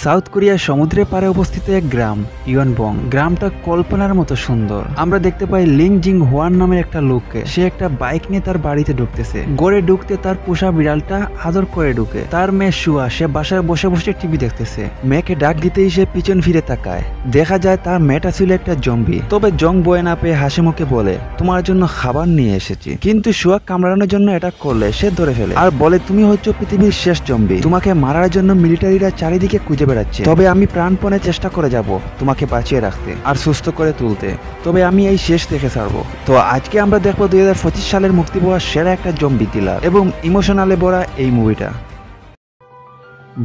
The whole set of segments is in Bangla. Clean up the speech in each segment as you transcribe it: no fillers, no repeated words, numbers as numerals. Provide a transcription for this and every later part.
সাউথ কোরিয়ার সমুদ্রের পাড়ে অবস্থিত এক গ্রাম ইয়নবং। গ্রামটা কল্পনার মতো সুন্দর। আমরা দেখতে পাই লিং জিং হোয়ান নামের একটা লোককে। সে একটা বাইক নিয়ে তার বাড়িতে ঢুকতেছে। গড়ে ঢুকতে তার পোষা বিড়ালটা আদর করে ঢুকে। তার মেয়ে শুয়া সে বাসায় বসে বসে টিভি দেখতেছে। মেয়েকে ডাক দিতেই সে পিছন ফিরে তাকায়। দেখা যায় তার মেয়েটা ছিল একটা জম্বি। তবে জং বয়ে না পেয়ে হাসি মুখে বলে, তোমার জন্য খাবার নিয়ে এসেছি। কিন্তু শুয়া কামড়ানোর জন্য এটা করলে সে ধরে ফেলে আর বলে, তুমি হচ্ছে পৃথিবীর শেষ জম্বি। তোমাকে মারার জন্য মিলিটারিরা চারিদিকে খুঁজে বেড়াচ্ছে। তবে আমি প্রাণপণে চেষ্টা করে যাব তোমাকে বাঁচিয়ে রাখতে আর সুস্থ করে তুলতে। তবে আমি এই শেষ দেখে ছাড়বো। তো আজকে আমরা দেখবো 2025 সালের মুক্তি পাওয়া সেরা একটা জম্বি থ্রিলার এবং ইমোশনালে ভরা এই মুভিটা।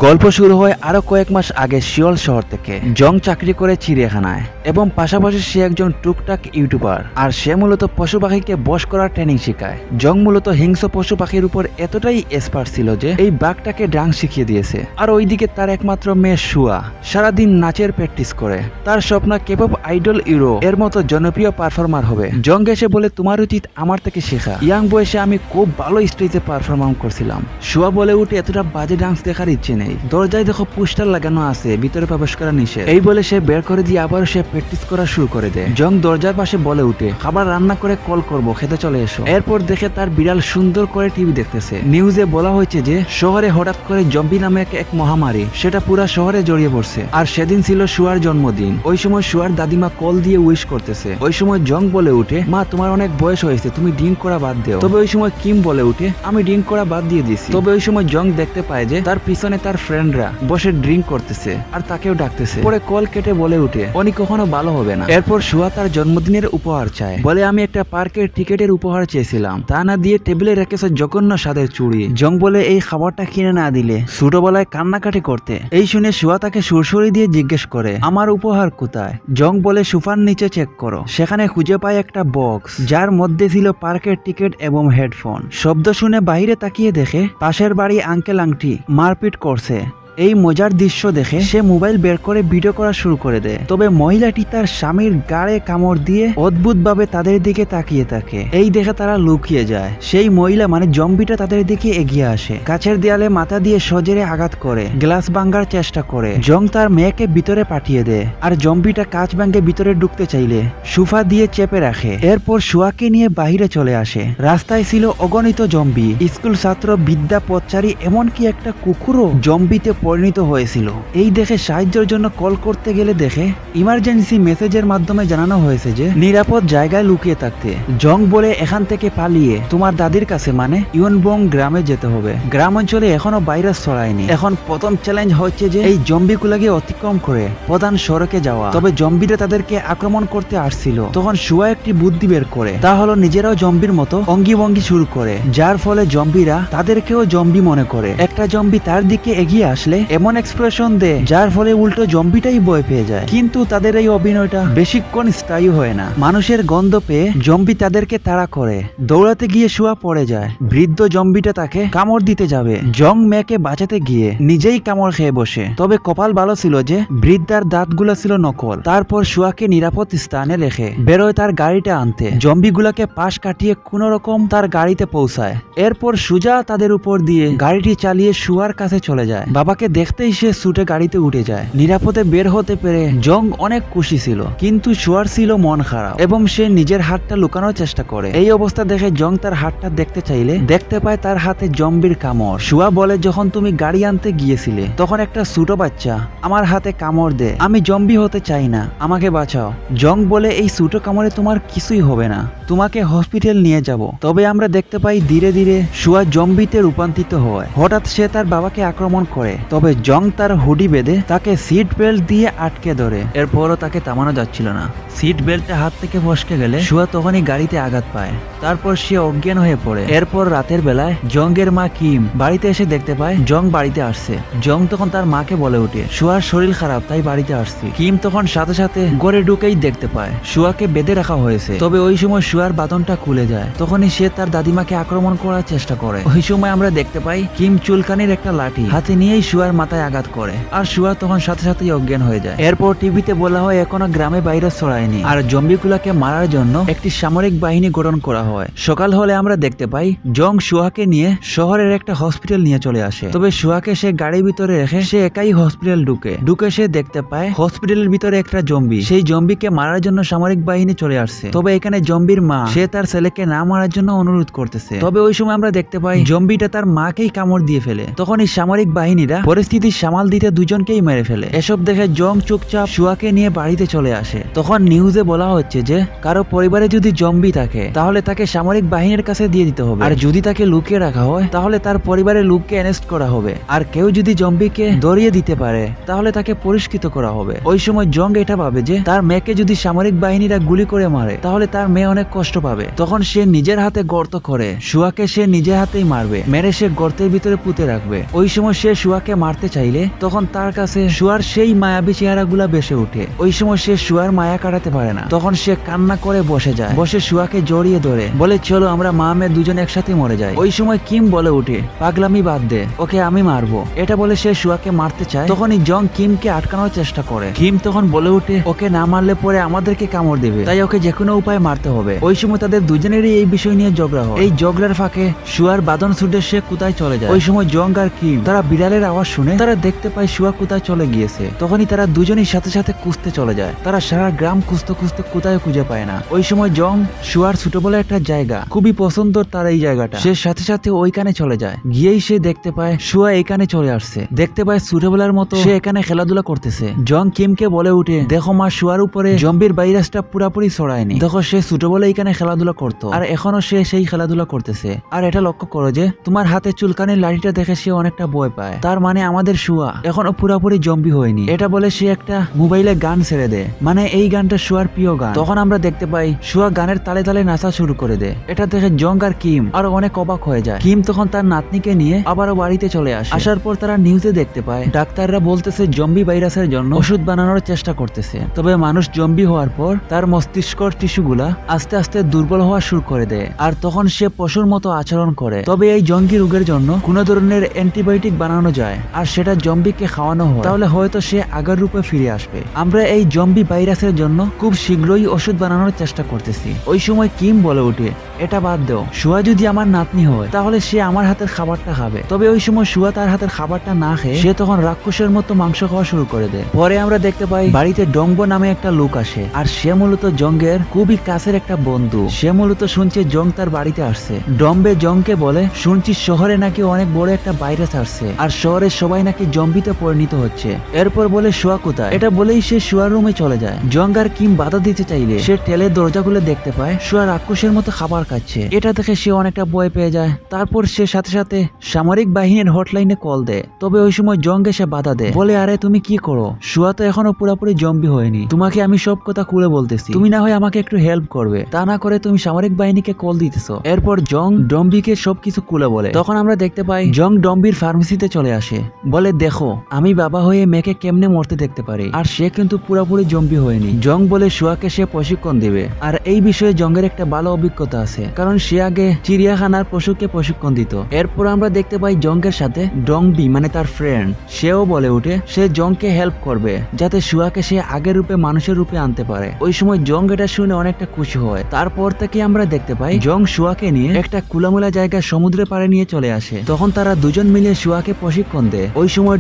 গল্প শুরু হয় আরো কয়েক মাস আগে সিওল শহর থেকে। জং চাকরি করে চিড়িয়াখানায় এবং পাশাপাশি সে একজন টুকটাক ইউটিউবার। আর সে মূলত পশু পাখিকে বশ করার ট্রেনিং শেখায়। জং মূলত হিংস্র পশু পাখির উপর এতটাই এক্সপার্ট ছিল যে এই বাঘটাকে ডান্স শিখিয়ে দিয়েছে। আর ওইদিকে তার একমাত্র মেয়ে শুয়া সারাদিন নাচের প্র্যাকটিস করে। তার স্বপ্ন কেপপ আইডল ইউরো এর মতো জনপ্রিয় পারফর্মার হবে। জং এসে বলে, তোমার উচিত আমার থেকে শেখা। ইয়াং বয়সে আমি খুব ভালো স্টেজে পারফর্ম করছিলাম। শুয়া বলে উঠে, এতটা বাজে ডান্স দেখার ইচ্ছে নেই। দরজায় দেখো পোস্টার লাগানো আছে, ভিতরে প্রবেশ করা নিষেধ। এই বলে সে বের করে দিয়ে আবার সে প্র্যাকটিস করা শুরু করে দেয়। জং দরজার পাশে বলে উঠে, খাবার রান্না করে কল করবো, খেতে চলে এসো। এরপর দেখে তার বিড়াল সুন্দর করে টিভি দেখতেছে। নিউজে বলা হয়েছে যে শহরে হঠাৎ করে জম্বি নামে এক মহামারী সেটা পুরা শহরে জড়িয়ে পড়ছে। আর সেদিন ছিল শুয়ার জন্মদিন। ওই সময় শুয়ার দাদিমা কল দিয়ে উইশ করতেছে। ওই সময় জং বলে উঠে, মা তোমার অনেক বয়স হয়েছে, তুমি ড্রিঙ্ক করা বাদ দেও। তবে ওই সময় কিম বলে উঠে, আমি ড্রিঙ্ক করা বাদ দিয়ে দিছি। তবে ওই সময় জং দেখতে পায় যে তার পিছনে তার ফ্রেন্ডরা বসে ড্রিঙ্ক করতেছে আর তাকেও ডাকতেছে। পরে কল কেটে বলে উঠে, উনি কখনো ভালো হবে না। এরপর শুয়া তার জন্মদিনের উপহার চায়। বলে, আমি একটা পার্কের টিকেটের উপহার চেয়েছিলাম, তা না দিয়ে টেবিলে রেখেছে জঘন্য স্বাদের চুড়ি। জং বলে, এই খাবারটা কিনে না দিলে ছোটবেলায় কান্নাকাটি করতে। এই শুনে শুয়া তাকে সুরসুরি দিয়ে জিজ্ঞেস করে, আমার উপহার কোথায়? জং বলে, সোফার নিচে চেক করো। সেখানে খুঁজে পায় একটা বক্স যার মধ্যে ছিল পার্কের টিকিট এবং হেডফোন। শব্দ শুনে বাইরে তাকিয়ে দেখে পাশের বাড়ি আঙ্কেল আংটি মারপিট করছে। এই মজার দৃশ্য দেখে সে মোবাইল বের করে ভিডিও করা শুরু করে দেয়। তবে মহিলাটি তার স্বামীর গাড়ে কামড় দিয়ে অদ্ভুত ভাবে তাদের দিকে তাকিয়ে থাকে। এই দেখে তারা লুকিয়ে যায়। সেই মহিলা মানে জম্বিটা তাদের দিকে এগিয়ে আসে। কাছের দেয়ালে মাথা দিয়ে সজোরে আঘাত করে গ্লাস ভাঙার চেষ্টা করে। জং তার মেয়েকে ভিতরে পাঠিয়ে দেয়। আর জম্বিটা কাঁচ ভাঙে ভিতরে ঢুকতে চাইলে সোফা দিয়ে চেপে রাখে। এরপর শুয়াকে নিয়ে বাহিরে চলে আসে। রাস্তায় ছিল অগণিত জম্বি, স্কুল ছাত্র, বিদ্যা পথচারী, এমনকি একটা কুকুরও জম্বিতে পরিণত হয়েছিল। এই দেখে সাহায্যের জন্য কল করতে গেলে দেখে ইমার্জেন্সি মেসেজের মাধ্যমে জানানো হয়েছে যে নিরাপদ জায়গায় লুকিয়ে থাকতে। জং বলে, এখান থেকে পালিয়ে তোমার দাদির কাছে মানে ইয়নবং গ্রামে যেতে হবে। গ্রাম অঞ্চলে এখনো ভাইরাস ছড়ায়নি। এখন প্রথম চ্যালেঞ্জ হচ্ছে যে এই জম্বিগুলোকে অতিক্রম করে প্রধান সড়কে যাওয়া। তবে জম্বিরা তাদেরকে আক্রমণ করতে আসছিল। তখন শুয়া একটি বুদ্ধি বের করে, তা হলো নিজেরাও জম্বির মতো অঙ্গি ভঙ্গি শুরু করে, যার ফলে জম্বিরা তাদেরকেও জম্বি মনে করে। একটা জম্বি তার দিকে এগিয়ে আসলে এমন এক্সপ্রেশন দেয় যার ফলে উল্টো জম্বিটাই ভয় পেয়ে যায়। কিন্তু তাদের এই অভিনয়টা বেশিক্ষণ স্থায়ী হয় না। মানুষের গন্ধ পেয়ে জম্বি তাদেরকে তাড়া করে। দৌড়াতে গিয়ে শুয়া পড়ে যায়। বৃদ্ধ জম্বিটা তাকে কামড় দিতে যাবে। জং মেয়েকে বাঁচাতে গিয়ে নিজেই কামড় খেয়ে বসে। তবে কপাল ভালো ছিল যে বৃদ্ধার দাঁতগুলো ছিল নকল। তারপর শুয়াকে নিরাপদ স্থানে রেখে বেরোয় তার গাড়িটা আনতে। জম্বিগুলাকে পাশ কাটিয়ে কোন রকম তার গাড়িতে পৌঁছায়। এরপর সুজা তাদের উপর দিয়ে গাড়িটি চালিয়ে শুয়ার কাছে চলে যায়। বাবাকে দেখতেই সে ছুটে গাড়িতে উঠে যায়। নিরাপদে বের হতে পেরে জং অনেক খুশি ছিল। কিন্তু শুয়ার ছিল মন খারাপ এবং সে নিজের হাতটা লুকানোর চেষ্টা করে। এই অবস্থা দেখে জং তার হাতটা দেখতে চাইলে দেখতে পায় তার হাতে জম্বির কামড়। শুয়া বলে, যখন তুমি গাড়ি আনতে গিয়েছিলে তখন একটা ছোট বাচ্চা আমার হাতে কামড় দেয়। আমি জম্বি হতে চাই না, আমাকে বাঁচাও। জং বলে, এই ছোট কামড়ে তোমার কিছুই হবে না, তোমাকে হসপিটাল নিয়ে যাব। তবে আমরা দেখতে পাই ধীরে ধীরে শুয়া জম্বিতে রূপান্তরিত হয়। হঠাৎ সে তার বাবাকে আক্রমণ করে। তবে জং তার হুডি বেঁধে তাকে সিট বেল্ট দিয়ে আটকে ধরে। এরপরও তাকে থামানো যাচ্ছিল না। সিট বেল্টে হাত থেকে ফসকে গেলে শুয়া তখনই গাড়িতে আঘাত পায়। তারপর সে অজ্ঞান হয়ে পড়ে। এরপর রাতের বেলায় জংয়ের মা কিম বাড়িতে এসে দেখতে পায় জং বাড়িতে আসছে। জং তখন তার মাকে বলে ওঠে, শুয়ার শরীর খারাপ তাই বাড়িতে আসছি। কিম তখন সাথে সাথে ঘরে ঢুকেই দেখতে পায় শুয়াকে বেঁধে রাখা হয়েছে। তবে ওই সময় শুয়ার বাঁধনটা খুলে যায়। তখনই সে তার দাদিমাকে আক্রমণ করার চেষ্টা করে। ওই সময় আমরা দেখতে পাই কিম চুলকানির একটা লাঠি হাতে নিয়েই শুয়ার মাথায় আঘাত করে আর শুয়া তখন সাথে সাথেই অজ্ঞান হয়ে যায়। এরপর টিভিতে বলা হয় এখনো গ্রামে ভাইরাস ছড়ায়নি আর জম্বিগুলাকে মারার জন্য একটি সামরিক বাহিনী গঠন করা হয়। সকাল হলে আমরা দেখতে পাই জং শুয়াকে নিয়ে শহরের একটা হসপিটাল নিয়ে চলে আসে। তবে শুয়াকে সে গাড়ির ভিতরে রেখে সে একাই হসপিটাল ঢুকে সে দেখতে পায় হসপিটালের ভিতরে একটা জম্বি। সেই জম্বিকে মারার জন্য সামরিক বাহিনী চলে আসছে। তবে এখানে জম্বির মা সে তার ছেলেকে না মারার জন্য অনুরোধ করতেছে। তবে ওই সময় আমরা দেখতে পাই জম্বিটা তার মাকেই কামড় দিয়ে ফেলে। তখন এই সামরিক বাহিনীরা পরিস্থিতি সামাল দিতে দুজনকেই মেরে ফেলে। এসব দেখে জং চুপচাপ শুয়াকে নিয়ে বাড়িতে চলে আসে। তখন নিউজে বলা হচ্ছে যে কারো পরিবারে যদি জম্বি থাকে তাহলে তাকে সামরিক বাহিনীর কাছে দিয়ে দিতে হবে, আর যদি তাকে লুকিয়ে রাখা হয় তাহলে তার পরিবারের লোককে অ্যারেস্ট করা হবে, আর কেউ যদি জম্বিকে ধরিয়ে দিতে পারে তাহলে তাকে পুরস্কৃত করা হবে। ওই সময় জং এটা ভাবে যে তার মেয়েকে যদি সামরিক বাহিনীরা গুলি করে মারে তাহলে তার মেয়ে অনেক কষ্ট পাবে। তখন সে নিজের হাতে গর্ত করে শুয়াকে সে নিজের হাতেই মারবে, মেরে সে গর্তের ভিতরে পুঁতে রাখবে। ওই সময় সে শুয়াকে মারতে চাইলে তখন তার কাছে শুয়ার সেই মায়াবী চেহারাগুলা ভেসে ওঠে। ওই সময় সে শুয়ার মায়া কাটাতে পারে না। তখন সে কান্না করে বসে যায়, বসে শুয়াকে জড়িয়ে ধরে বলে চলো আমরা মা মেয়ে দুজন একসাথে মরে যাই। ওই সময় কিম বলে উঠে পাগলামি বাদ দে, ওকে আমি মারবো। এটা বলে সে শুয়াকে মারতে চায়। তখনই জং কিমকে আটকানোর চেষ্টা করে। কিম তখন বলে উঠে ওকে না মারলে পরে আমাদেরকে কামড় দেবে, তাই ওকে যে কোনো উপায় মারতে হবে। ওই সময় তাদের দুজনেরই এই বিষয় নিয়ে ঝগড়া হয়। এই ঝগড়ার ফাঁকে শুয়ার বাঁধন ছুটে সে কোথায় চলে যায়। ওই সময় জং আর কিম তারা বিড়ালের আওয়াজ শুনে তারা দেখতে পায় শুয়া কোথায় চলে গিয়েছে। তখনই তারা দুজনই সাথে সাথে খুঁজতে চলে যায়। তারা সারা গ্রাম খুঁজতে খুঁজতে কোথায় খুঁজে পায় না। ওই সময় জং শুয়ার ছোট বলে একটা জায়গা খুবই পছন্দ তার এই জায়গাটা, সে সাথে সাথে ওইখানে চলে যায়। গিয়েই সে দেখতে পায় শুয়া এখানে চলে আসছে। দেখতে পায় ছোটবেলার মতো সে এখানে খেলাধুলা করতেছে। জং কিমকে বলে উঠে দেখো মা, শুয়ার উপরে জম্বির ভাইরাসটা পুরাপুরি ছড়ায়নি। দেখো সে ছোটবেলা এখানে খেলাধুলা করতো আর এখনো সে সেই খেলাধুলা করতেছে। আর এটা লক্ষ্য করো যে তোমার হাতে চুলকানির লাঠিটা দেখে সে অনেকটা ভয় পায়, তার মানে আমাদের শুয়া এখনো পুরাপুরি জম্বি হয়নি। এটা বলে সে একটা মোবাইলে গান ছেড়ে দেয়, মানে এই গানটা শুয়ার প্রিয় গান। তখন আমরা দেখতে পাই শুয়া গানের তালে তালে নাচা শুরু করে দেয়। এটা দেখে জং আর কিম আরো অনেক অবাক হয়ে যায়। কিম তখন তার নাতনিকে নিয়ে আবারও বাড়িতে চলে আসে। আসার পর তারা নিউজে দেখতে পায় ডাক্তাররা বলতেছে জম্বি ভাইরাসের জন্য ওষুধ বানানোর চেষ্টা করতেছে। তবে মানুষ জম্বি হওয়ার পর তার মস্তিষ্কর টিস্যুগুলা আস্তে আস্তে দুর্বল হওয়া শুরু করে দেয়, আর তখন সে পশুর মতো আচরণ করে। তবে এই জঙ্গি রোগের জন্য কোনো ধরনের অ্যান্টিবায়োটিক বানানো যায় আর সেটা জম্বিকে খাওয়ানো হয়, তাহলে হয়তো সে আগের রূপে ফিরে আসবে। আমরা এই জম্বি ভাইরাসের জন্য খুব শীঘ্রই ওষুধ বানানোর চেষ্টা করতেছি। ওই সময় কিম বলে ওঠে এটা বাদ দাও, শুয়া যদি আমার নাতনি হয় তাহলে সে আমার হাতের খাবারটা খাবে। তবে ওই সময় শুয়া তার হাতের খাবারটা না খেয়ে সে তখন রাক্ষসের মতো মাংস খাওয়া শুরু করে দেয়। পরে আমরা দেখতে পাই বাড়িতে ডংবো নামে একটা লোক আসে, আর সে মূলত জঙ্গের খুবই কাছের একটা বন্ধু। সে মূলত শুনছে জং তার বাড়িতে আসছে। ডম্বে জংকে বলে শুনছি শহরে নাকি অনেক বড় একটা ভাইরাস আসছে আর শহরের সবাই নাকি জম্বিতে পরিণত হচ্ছে। এরপর বলে শুয়া কোথায়, এটা বলেই সে শুয়ার রুমে চলে যায়। জং আর কিম বাধা দিতে চাইলে সে টেলের দরজা খুলে দেখতে পায় শুয়া রাক্ষসের মতো খাবার খাচ্ছে। এটা দেখে সে অনেকটা ভয় পেয়ে যায়। তারপর সে সাথে সাথে সামরিক বাহিনীর হটলাইনে কল দেয়। তবে ওই সময় জং এসে বাধা দেয়, বলে আরে তুমি কি করো, শুয়া তো এখনো পুরোপুরি জম্বি হয়নি, তোমাকে আমি সব কথা খুলে বলতেছি, তুমি না হয় আমাকে একটু হেল্প করবে, তা না করে তুমি সামরিক বাহিনীকে কল দিতেছো। এরপর জং ডম্বিকে সবকিছু খুলে বলে। তখন আমরা দেখতে পাই জং ডম্বির ফার্মেসিতে চলে আসে, বলে দেখো আমি বাবা হয়ে মেয়েকে কেমনে মরতে দেখতে পারি, আর সে কিন্তু পুরোপুরি জম্বি হয়নি। জং বলে শুয়াকে সে প্রশিক্ষণ দিবে, আর এই বিষয়ে জংয়ের একটা ভালো অভিজ্ঞতা আছে, কারণ সে আগে চিড়িয়াখানার পশুকে প্রশিক্ষণ দিত। এরপর আমরা দেখতে পাই জংয়ের সাথে ডংবি মানে তার ফ্রেন্ড সেও বলে উঠে সে জংকে হেল্প করবে যাতে শুয়াকে সে আগের রূপে মানুষের রূপে আনতে পারে। ওই সময় জং এটা শুনে অনেকটা খুশি হয়। তারপর থেকে আমরা দেখতে পাই জং শুয়াকে নিয়ে একটা খোলামেলা জায়গায় সমুদ্রের পাড়ে নিয়ে চলে আসে। তখন তারা দুজন মিলে শুয়াকে প্রশিক্ষণ দেয়। ওই সময়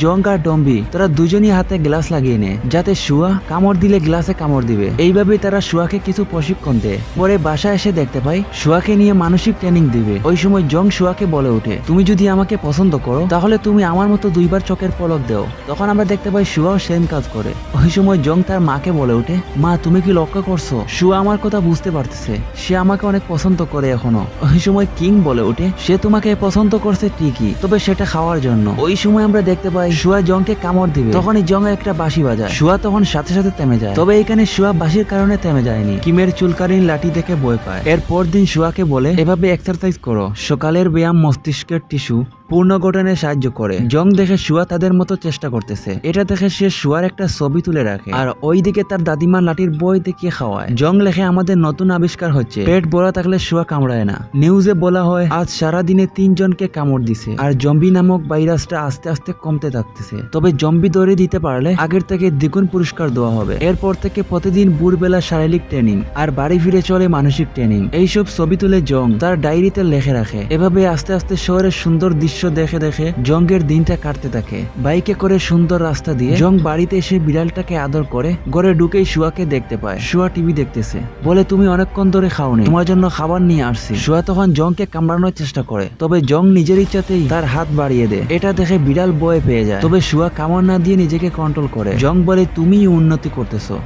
জং আর ডম্বি তারা দুজনই হাতে গ্লাস লাগিয়ে নেয় যাতে শুয়া কামড় দিলে গ্লাসে কামড় দিবে। এইভাবে তারা শুয়াকে কিছু প্রশিক্ষণ দেয়। পরে বাসায় এসে দেখতে পাই শুয়াকে নিয়ে মানসিক ট্রেনিং দিবে। ওই সময় জং শুয়াকে বলে ওঠে তুমি যদি আমাকে পছন্দ করো তাহলে তুমি আমার মতো দুইবার চোখের পলক দাও। তখন আমরা দেখতে পাই শুয়াও সেম কাজ করে। ওই সময় জং তার মাকে বলে ওঠে মা তুমি কি লক্ষ্য করছো, শুয়া আমার কথা বুঝতে পারতেছে, সে আমাকে অনেক পছন্দ করে এখনো। ওই সময় কিং বলে ওঠে সে তোমাকে পছন্দ করছে ঠিকই, তবে সেটা খাওয়ার জন্য। ওই সময় আমরা দেখতে পাই শুয়া জংকে কামড় দিবে। তখনই জং একটা বাঁশি বাজায়। শুয়া তখন সাথে সাথে থেমে যায়। তবে এখানে শুয়া বাঁশির কারণে থেমে যায়নি, কিমের চুলকানির লাঠি দেখে ভয় পায়। এরপর দিন শুয়াকে বলে এভাবে এক্সারসাইজ করো, সকালের ব্যায়াম মস্তিষ্কের টিস্যু পূর্ণ গঠনে সাহায্য করে। জং দেখে শুয়া তাদের মতো চেষ্টা করতেছে, এটা দেখে সে শুয়ার একটা ছবি তুলে রাখে আর ওইদিকে তার দাদিমা লাঠির বই দেখিয়ে খাওয়ায়। জং লেখে আমাদের নতুন আবিষ্কার হচ্ছে, পেট ভরা থাকলে শুয়া কামড়ায় না। নিউজে বলা হয় আজ সারাদিনে 3 জনকে কামড় দিছে আর জম্বি নামক ভাইরাসটা আস্তে আস্তে কমতে থাকতেছে। তবে জম্বি ধরে দিতে পারলে আগের থেকে দ্বিগুণ পুরস্কার দেওয়া হবে। এরপর থেকে প্রতিদিন ভোরবেলা শারীরিক ট্রেনিং আর বাড়ি ফিরে চলে মানসিক ট্রেনিং। এইসব ছবি তুলে জং তার ডায়েরিতে লেখে রাখে। এভাবে আস্তে আস্তে শহরের সুন্দর দৃশ্য দেখে দেখে জঙ্গের দিনটা কাটতে থাকে। বাইকে করে সুন্দর রাস্তা দিয়ে জং বাড়িতে এসে বিড়ালটাকে আদর করে ঘরে ঢুকেই শুয়াকে দেখতে পায়। শুয়া টিভি দেখতেছে, বলে তুমি অনেকক্ষণ ধরে খাওনি, তোমার জন্য খাবার নিয়ে আসছি। শুয়া তখন জংকে কামড়ানোর চেষ্টা করে, তবে জং নিজের ইচ্ছাতেই তার হাত বাড়িয়ে দেয়। এটা দেখে বিড়াল ভয় পেয়ে যায়, তবে শুয়া কামড় না দিয়ে নিজেকে কন্ট্রোল করে। জং বলে তুমিই উন্নতি করতেছো।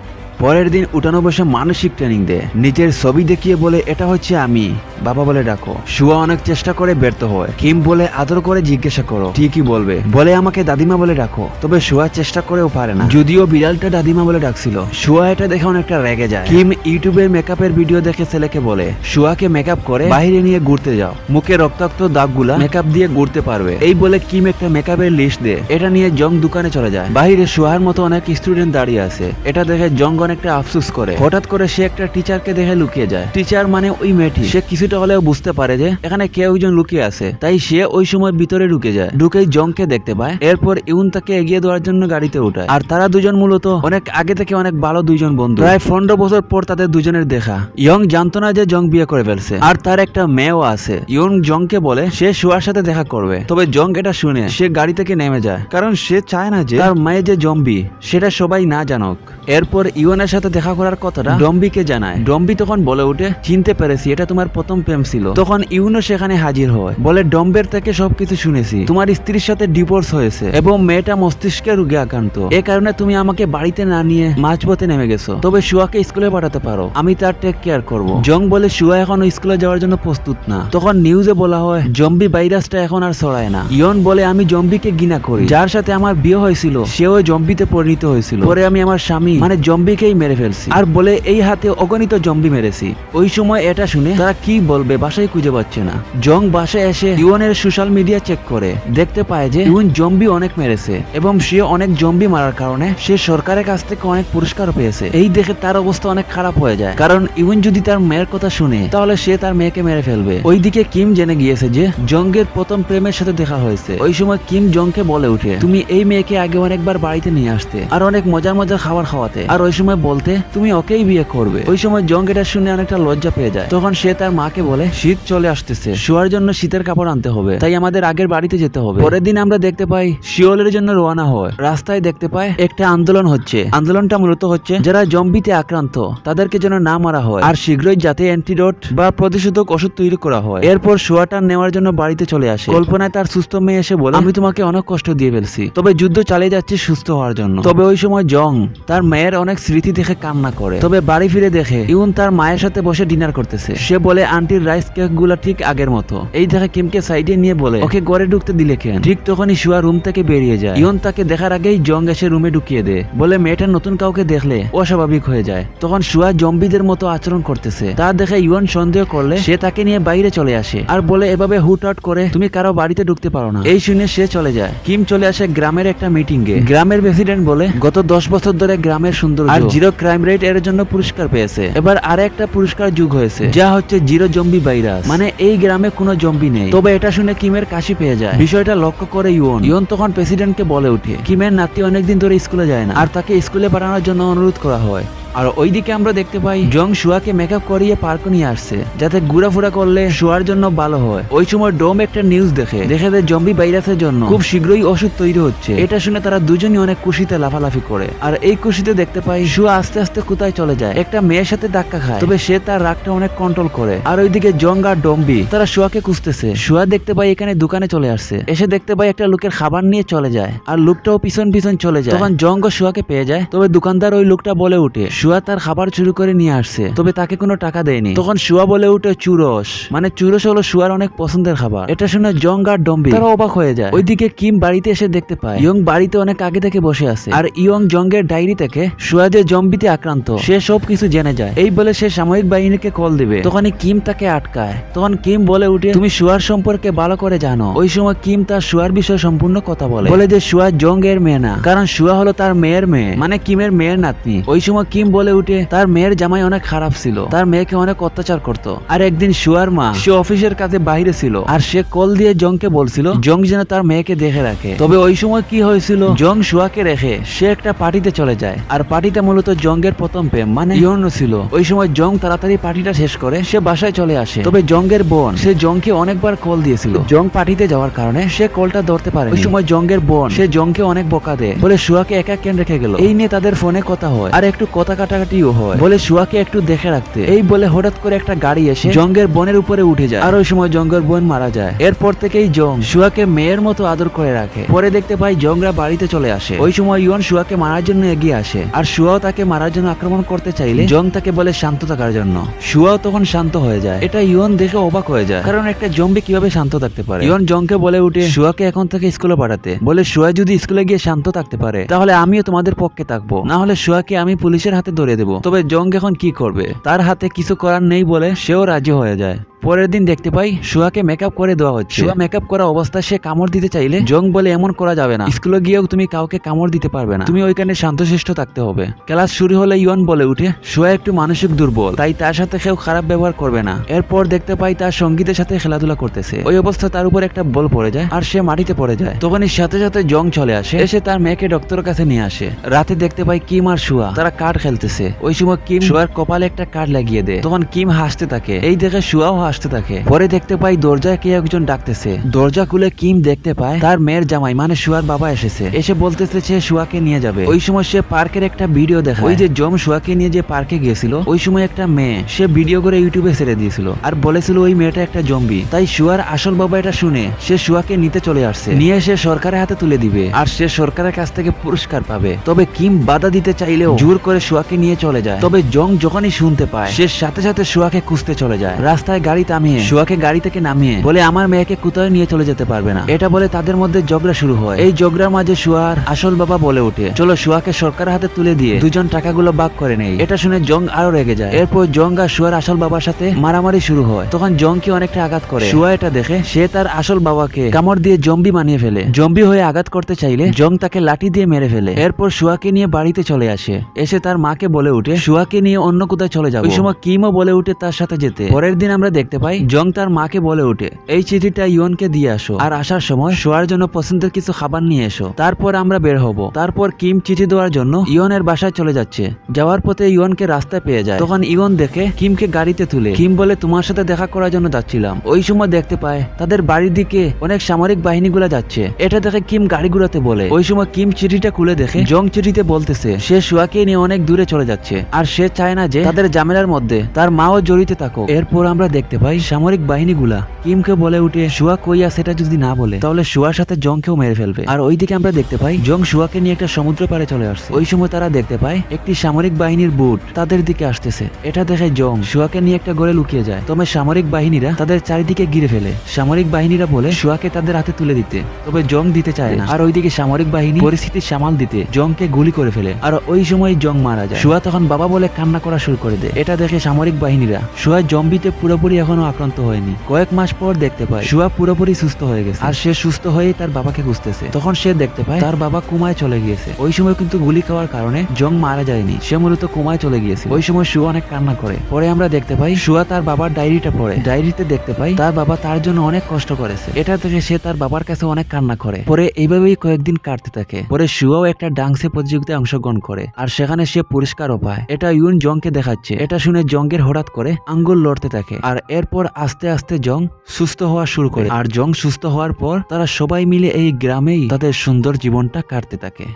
পরের দিন উঠানো বসে মানসিক ট্রেনিং দেয়, নিজের ছবি দেখিয়ে বলে এটা হচ্ছে আমি, বাবা বলে ডাকো। শুয়া অনেক চেষ্টা করে ব্যর্থ হয়। কিম বলে আদর করে জিজ্ঞাসা করো, ঠিকই বলবে, বলে আমাকে দাদিমা বলে ডাকো। তবে শুয়া চেষ্টা করেও পারে না, যদিও বিড়ালটা দাদিমা বলে ডাকছিল। শুয়া এটা দেখে অনেকটা রেগে যায়। কিম ইউটিউবের মেকআপের ভিডিও দেখে ছেলেকে বলে শুয়াকে মেকআপ করে বাইরে নিয়ে ঘুরতে যাও, মুখে রক্তাক্ত দাগগুলা মেকআপ দিয়ে ঘুরতে পারবে। এই বলে কিম একটা মেকআপের লিস্ট দেয়। এটা নিয়ে জং দোকানে চলে যায়। বাইরে শুয়ার মতো অনেক স্টুডেন্ট দাঁড়িয়ে আছে। এটা দেখে জং অনেকটা আফসোস করে। হঠাৎ করে সে একটা টিচারকে দেখে লুকিয়ে যায়। টিচার মানে ওই মেয়েটি। সে কিছুটা হলেও বুঝতে পারে যে এখানে কেউ একজন লুকিয়ে আছে, তাই সে ওই সময় ভিতরে ঢুকে যায়। ঢুকেই জংকে দেখতে পায়। এরপর ইউন তাকে এগিয়ে দেওয়ার জন্য গাড়িতে উঠায়। আর তারা দুজন মূলত অনেক আগে থেকে অনেক ভালো দুইজন বন্ধু। প্রায় 15 বছর পর তাদের দুজনের দেখা। ইয়ং জানতো না যে জং বিয়ে করে ফেলছে আর তার একটা মেয়েও আছে। ইয়ং জংকে বলে সে শুয়ার সাথে দেখা করবে, তবে জং এটা শুনে সে গাড়ি থেকে নেমে যায়, কারণ সে চায় না যে তার মেয়ে যে জম্বি সেটা সবাই না জানুক। এরপর ইওনের সাথে দেখা করার কথাটা ডম্বিকে জানায়। ডম্বি তখন বলে উঠে, চিনতে পেরেছি, এটা তোমার প্রথম প্রেম ছিল। তখন ইউনো সেখানে হাজির হয়, বলে ডম্বের থেকে সবকিছু শুনেছি, তোমার স্ত্রীর সাথে ডিভোর্স হয়েছে এবং মেয়েটা মস্তিষ্কের রোগে আক্রান্ত। এ কারণে তুমি আমাকে বাড়িতে না নিয়ে মাঝপথে নেমে গেছো। তবে শুয়াকে স্কুলে পাঠাতে পারো, আমি তার টেক কেয়ার করব। জং বলে শুয়া এখনো স্কুলে যাওয়ার জন্য প্রস্তুত না। তখন নিউজে বলা হয় জম্বি ভাইরাসটা এখন আর ছড়ায় না। ইয়ন বলে আমি জম্বিকে ঘৃণা করি, যার সাথে আমার বিয়ে হয়েছিল সেও জম্বিতে পরিণত হয়েছিল। পরে আমি আমার স্বামী মানে জম্বিকেই মেরে ফেলছি, আর বলে এই হাতে অগণিত জম্বি মেরেছি। ওই সময় এটা শুনে তারা কি বলবে বাসায় খুঁজে পাচ্ছে না। জং বাসায় এসে ইউনের সোশ্যাল মিডিয়া চেক করে দেখতে পায় যে ইউন জম্বি অনেক মেরেছে এবং সে অনেক জম্বি মারার কারণে সে সরকারের কাছ থেকে অনেক পুরস্কার পেয়েছে। এই দেখে তার অবস্থা অনেক খারাপ হয়ে যায়, কারণ ইউন যদি তার মেয়ের কথা শুনে তাহলে সে তার মেয়েকে মেরে ফেলবে। ওইদিকে কিম জেনে গিয়েছে যে জঙ্গের প্রথম প্রেমের সাথে দেখা হয়েছে। ওই সময় কিম জংকে বলে উঠে, তুমি এই মেয়েকে আগে অনেকবার বাড়িতে নিয়ে আসতে আর অনেক মজার মজার খাবার খাওয়াতে, আর ওই সময় বলতে তুমি ওকেই বিয়ে করবে। ওই সময় জং এটা শুনে অনেকটা লজ্জা পেয়ে যায়। তখন সে তার মাকে বলে শীত চলে আসতেছে, শোয়ার জন্য শীতের কাপড় আনতে হবে, তাই আমাদের আগের বাড়িতে যেতে হবে। পরের দিন আমরা দেখতে পাই শিওলের জন্য রওনা হয়। রাস্তায় দেখতে পায় একটা আন্দোলন হচ্ছে। আন্দোলনটা মূলত হচ্ছে যারা জম্বিতে আক্রান্ত তাদেরকে যেন না মারা হয় আর শীঘ্রই যাতে অ্যান্টিডোট বা প্রতিষেধক ওষুধ তৈরি করা হয়। এরপর শোয়াটা নেওয়ার জন্য বাড়িতে চলে আসে। কল্পনায় তার সুস্থ মেয়ে এসে বলে আমি তোমাকে অনেক কষ্ট দিয়ে ফেলছি, তবে যুদ্ধ চালিয়ে যাচ্ছি সুস্থ হওয়ার জন্য। তবে ওই সময় জং তার মেয়ের অনেক স্মৃতি দেখে কান্না করে। তবে বাড়ি ফিরে দেখে ইউন তার মায়ের সাথে বসে ডিনার করতেছে। সে বলে আন্টির রাইস কেক গুলা ঠিক আগের মতো। এই দেখে কিমকে সাইডে নিয়ে বলে ওকে ঘরে ঢুকতে দিলে কেন? ঠিক তখনই শুয়া রুম থেকে বেরিয়ে যায়। ইউন তাকে দেখার আগেই জং এসে রুমে ঢুকিয়ে দেয়, বলে মেয়েটা নতুন কাউকে দেখলে অস্বাভাবিক হয়ে যায়। তখন শুয়া জম্বিদের মতো আচরণ করতেছে তা দেখে ইউন সন্দেহ করলে সে তাকে নিয়ে বাইরে চলে আসে আর বলে এভাবে হুট আউট করে তুমি কারো বাড়িতে ঢুকতে পারো না। এই শুনে সে চলে যায়। কিম চলে আসে গ্রামের একটা মিটিং এ। গ্রামের প্রেসিডেন্ট বলে গত 10 বছর ধরে গ্রামের সৌন্দর্য আর জিরো ক্রাইম রেট এর জন্য পুরস্কার পেয়েছে। এবার আর একটা পুরস্কার যোগ হয়েছে যা হচ্ছে জিরো জম্বি ভাইরাস, মানে এই গ্রামে কোনো জম্বি নেই। তবে এটা শুনে কিমের কাশি পেয়ে যায়। বিষয়টা লক্ষ্য করে ইয়ন তখন প্রেসিডেন্টকে বলে উঠে কিমের নাতি অনেকদিন ধরে স্কুলে যায় না আর তাকে স্কুলে পাঠানোর জন্য অনুরোধ করা হয়। আর ওইদিকে আমরা দেখতে পাই জং শুয়াকে মেকআপ করিয়ে পার্কে নিয়ে আসছে যাতে ঘোরাফেরা করলে শুয়ার জন্য ভালো হয়। ওই সময় ডোম একটা নিউজ দেখে দেয় জম্বি ভাইরাসের জন্য খুব শীঘ্রই ওষুধ তৈরি হচ্ছে। এটা শুনে তারা দুজনই অনেক খুশিতে লাফালাফি করে। আর এই খুশিতে দেখতে পাই শুয়া আস্তে আস্তে কোথায় চলে যায়, একটা মেয়ের সাথে ধাক্কা খায়। তবে সে তার রাগটা অনেক কন্ট্রোল করে। আর ওইদিকে জং আর ডম্বি তারা শুয়াকে খুঁজতেছে। শুয়া দেখতে পাই এখানে দোকানে চলে আসছে। এসে দেখতে পাই একটা লোকের খাবার নিয়ে চলে যায় আর লোকটাও পিছন পিছন চলে যায়। তখন জং শুয়াকে পেয়ে যায়। তবে দোকানদার ওই লোকটা বলে উঠে শুয়া তার খাবার চুরি করে নিয়ে আসছে, তবে তাকে কোনো টাকা দেয়নি। তখন শুয়া বলে উঠে চুরস, মানে চুরস হলো শুয়ার অনেক পছন্দের খাবার। এটা শুনে জং আর ডম্বি তারা অবাক হয়ে যায়। ওইদিকে কিম বাড়িতে এসে দেখতে পায় ইয়ং বাড়িতে অনেক আগে থেকে বসে আছে, আর ইয়ং জঙ্গের ডায়েরি থেকে শুয়া যে জম্বিতে আক্রান্ত সে সব কিছু জেনে যায়। এই বলে সে সাময়িক বাহিনীকে কল দিবে, তখনই কিম তাকে আটকায়। তখন কিম বলে উঠে তুমি শুয়ার সম্পর্কে ভালো করে জানো। ওই সময় কিম তার শুয়ার বিষয়ে সম্পূর্ণ কথা বলে যে শুয়া জঙ্গের মেয়ে না, কারণ শুয়া হলো তার মেয়ের মেয়ে, মানে কিমের মেয়ের নাতনি। ওই সময় কিম বলে উঠে তার মেয়ের জামাই অনেক খারাপ ছিল, তার মেয়েকে অনেক অত্যাচার করত। আর একদিন শুয়ার মা সে অফিসের কাজে বাইরে ছিল, আর সে কল দিয়ে জংকে বলছিল জং যেন তার মেয়েকে দেখে রাখে। তবে ওই সময় কি হয়েছিল, জং শুয়াকে রেখে সে একটা পার্টিতে চলে যায়, আর পার্টিতে মূলত জঙ্গের প্রথম প্রেম মানে ইয়ন ছিল। ওই সময় জং তাড়াতাড়ি পার্টিটা শেষ করে সে বাসায় চলে আসে। তবে জঙ্গের বোন সে জংকে অনেকবার কল দিয়েছিল, জং পার্টিতে যাওয়ার কারণে সে কলটা ধরতে পারে। ওই সময় জঙ্গের বোন সে জংকে অনেক বকা দেয়, বলে শুয়াকে একা কেন রেখে গেল। এই নিয়ে তাদের ফোনে কথা হয়, আর একটু কথা কাটাকাটিও হয়, বলে শুয়াকে একটু দেখে রাখতে। এই বলে হঠাৎ করে একটা গাড়ি এসে জঙ্গের বোনের উপরে উঠে যায়, আর ওই সময় জঙ্গের বোন মারা যায়। এরপর থেকেই জং শুয়াকে মেয়ের মতো আদর করে রাখে। পরে দেখতে পাই জংরা বাড়িতে চলে আসে। ওই সময় ইয়ন শুয়াকে মারার জন্য এগিয়ে আসে, আর শুয়াও তাকে মারার জন্য আক্রমণ করতে চাইলে জং তাকে বলে শান্ত থাকার জন্য। শুয়াও তখন শান্ত হয়ে যায়। এটা ইয়ন দেখে অবাক হয়ে যায়, কারণ একটা জম্বি কিভাবে শান্ত থাকতে পারে। ইয়ন জংকে বলে উঠে শুয়াকে এখন থেকে স্কুলে পাঠাতে, বলে শুয়া যদি স্কুলে গিয়ে শান্ত থাকতে পারে তাহলে আমিও তোমাদের পক্ষে থাকবো, না হলে শুয়াকে আমি পুলিশের হাতে ধরে দেবো। তবে জং এখন কি করবে, তার হাতে কিছু করার নেই বলে সেও রাজি হয়ে যায়। পরের দিন দেখতে পাই শুয়াকে মেকআপ করে দেওয়া হচ্ছে। শুয়া মেকআপ করা অবস্থায় সে কামড় দিতে চাইলে জং বলে এমন করা যাবে না, স্কুলে গিয়েও তুমি কাউকে কামড় দিতে পারবে না, তুমি ওইখানে শান্তশিষ্ট থাকতে হবে। ক্লাস শুরু হলে ইয়ন বলে উঠে শুয়া একটু মানসিক দুর্বল, তাই তার সাথে কেউ খারাপ ব্যবহার করবে না। এরপর দেখতে পাই তার সঙ্গীতের সাথে খেলাধুলা করতেছে। ওই অবস্থা তার উপর একটা বল পড়ে যায়, আর সে মাটিতে পড়ে যায়। তখনই সাথে সাথে জং চলে আসে, এসে তার মেয়েকে ডক্টরের কাছে নিয়ে আসে। রাতে দেখতে পাই কিম আর শুয়া তারা কার্ড খেলতেছে। ওই সময় কিম শুয়ার কপালে একটা কার্ড লাগিয়ে দেয়, তখন কিম হাসতে থাকে, এই দেখে শুয়াও হাসতে থাকে। পরে দেখতে পাই দরজায় কে একজন ডাকতেছে। দরজা খুলে কিম দেখতে পায় তার মেয়ের জামাই মানে শুয়ার বাবা এসেছে, এসে বলতেছে সে শুয়াকে নিয়ে যাবে। ওই সময় সে পার্কের একটা ভিডিও দেখায়, ওই যে জম শুয়াকে নিয়ে যে পার্কে গিয়েছিল ওই সময় একটা মেয়ে সে ভিডিও করে ইউটিউবে ছেড়ে দিয়েছিল, আর বলেছিল ওই মেয়েটা একটা জম্বি। তাই শুয়ার আসল বাবা এটা শুনে সে শুয়াকে নিতে চলে আসছে, নিয়ে এসে সরকারের হাতে তুলে দিবে, আর সে সরকারের কাছ থেকে পুরস্কার পাবে। তবে কিম বাধা দিতে চাইলেও জোর করে শুয়াকে নিয়ে চলে যায়। তবে জং যখনই শুনতে পায় সে সাথে সাথে শুয়াকে খুঁজতে চলে যায়। রাস্তায় গাড়ি থামিয়ে শুয়াকে গাড়ি থেকে নামিয়ে বলে আমার মেয়েকে কোথাও নিয়ে চলে যেতে পারবে না। এটা বলে তাদের মধ্যে ঝগড়া শুরু হয়। এই ঝগড়ার মাঝে শুয়ার আসল বাবা বলে ওঠে চলো শুয়াকে সরকারের হাতে তুলে দিয়ে দুজন টাকাগুলো ভাগ করে নেই। এটা শুনে জং আরো রেগে যায়। এরপর জং আর শুয়ার আসল বাবার সাথে মারামারি শুরু হয়। তখন জংকে অনেকটা আঘাত করে। শুয়া এটা দেখে সে তার আসল বাবাকে কামড় দিয়ে জম্বি বানিয়ে ফেলে। জম্বি হয়ে আঘাত করতে চাইলে জং তাকে লাঠি দিয়ে মেরে ফেলে। এরপর শুয়াকে নিয়ে বাড়িতে চলে আসে, এসে তার মাকে বলে উঠে শুয়াকে নিয়ে অন্য কোথায় চলে যাবে। ওই সময় কিমও বলে উঠে তার সাথে যেতে। পরের দিন আমরা দেখতে পাই জং তার মাকে বলে উঠে এই চিঠিটা ইয়নকে দিয়ে আসো, আর আসার সময় শোয়ার জন্য পছন্দের কিছু খাবার নিয়ে এসো, তারপর আমরা বের হব। তারপর কিম চিঠি দেওয়ার জন্য ইয়নের বাসায় চলে যাচ্ছে। যাওয়ার পথে ইয়নকে রাস্তায় পেয়ে যায়। তখন ইয়ন দেখে কিমকে গাড়িতে তুলে। কিম বলে তোমার সাথে দেখা করার জন্য যাচ্ছিলাম। ওই সময় দেখতে পায় তাদের বাড়ির দিকে অনেক সামরিক বাহিনীগুলো যাচ্ছে। এটা দেখে কিম গাড়ি ঘুরাতে বলে। ওই সময় কিম চিঠিটা খুলে দেখে জং চিঠিতে বলতেছে সে শুয়াকে নিয়ে অনেক দূরে চলে যাচ্ছে, আর সে চায় না যে তাদের ঝামেলার মধ্যে তার মাও জড়িত থাকুক। এরপর আমরা দেখতে পাই সামরিক বাহিনীগুলা কিমকে বলে উঠে শুয়া কইয়া সেটা যদি না বলে তাহলে শুয়ার সাথে জংকেও মেরে ফেলবে। আর ওইদিকে আমরা দেখতে পাই জং শুয়াকে নিয়ে একটা সমুদ্র পাড়ে চলে আসছে। ওই সময় তারা দেখতে পায় একটি সামরিক বাহিনীর বুট তাদের দিকে আসতেছে। এটা দেখে জং শুয়াকে নিয়ে একটা ঘরে লুকিয়ে যায়। তবে সামরিক বাহিনীরা তাদের চারিদিকে ঘিরে ফেলে। সামরিক বাহিনীরা বলে শুয়াকে তাদের হাতে তুলে দিতে, তবে জং দিতে চায় না। আর ওইদিকে সামরিক বাহিনী পরিস্থিতি সামাল দিতে জংকে গুলি করে ফেলে। আর ওই সময় জং মারা যায়। শুয়া তখন বাবা বলে কান্না করা শুরু করে দেয়। এটা দেখে সামরিক বাহিনীরা শুয়া জম্বিতে পুরোপুরি এখনো আক্রান্ত হয়নি। কয়েক মাস পর দেখতে পায় শুয়া পুরোপুরি সুস্থ হয়ে গেছে, আর সে সুস্থ হয়ে তার বাবাকে খুঁজতেছে। তখন সে দেখতে পায় তার বাবা কোমায় চলে গিয়েছে। ওই সময় কিন্তু গুলি খাওয়ার কারণে জং মারা যায়নি, সে মূলত কোমায় চলে গিয়েছে। ওই সময় শুয়া অনেক কান্না করে। পরে আমরা দেখতে পাই শুয়া তার বাবার ডায়েরিটা পড়ে। ডায়েরিতে দেখতে পাই তার বাবা তার জন্য অনেক কষ্ট করেছে। এটা থেকে সে তার বাবার কাছে অনেক কান্না করে। পরে এইভাবেই কয়েকদিন কাটতে থাকে। পরে শুয়াও একটা ডান্সে প্রতিযোগিতায় অংশগ্রহণ করে, আর সেখানে সে পুরস্কারও পায়। এটা ইউন জংকে দেখাচ্ছে। এটা শুনে জংয়ের হঠাৎ করে আঙ্গুল লড়তে থাকে, আর এরপর আস্তে আস্তে জং সুস্থ হওয়া শুরু করে। আর জং সুস্থ হওয়ার পর তারা সবাই মিলে এই গ্রামেই তাদের সুন্দর জীবনটা কাটতে থাকে।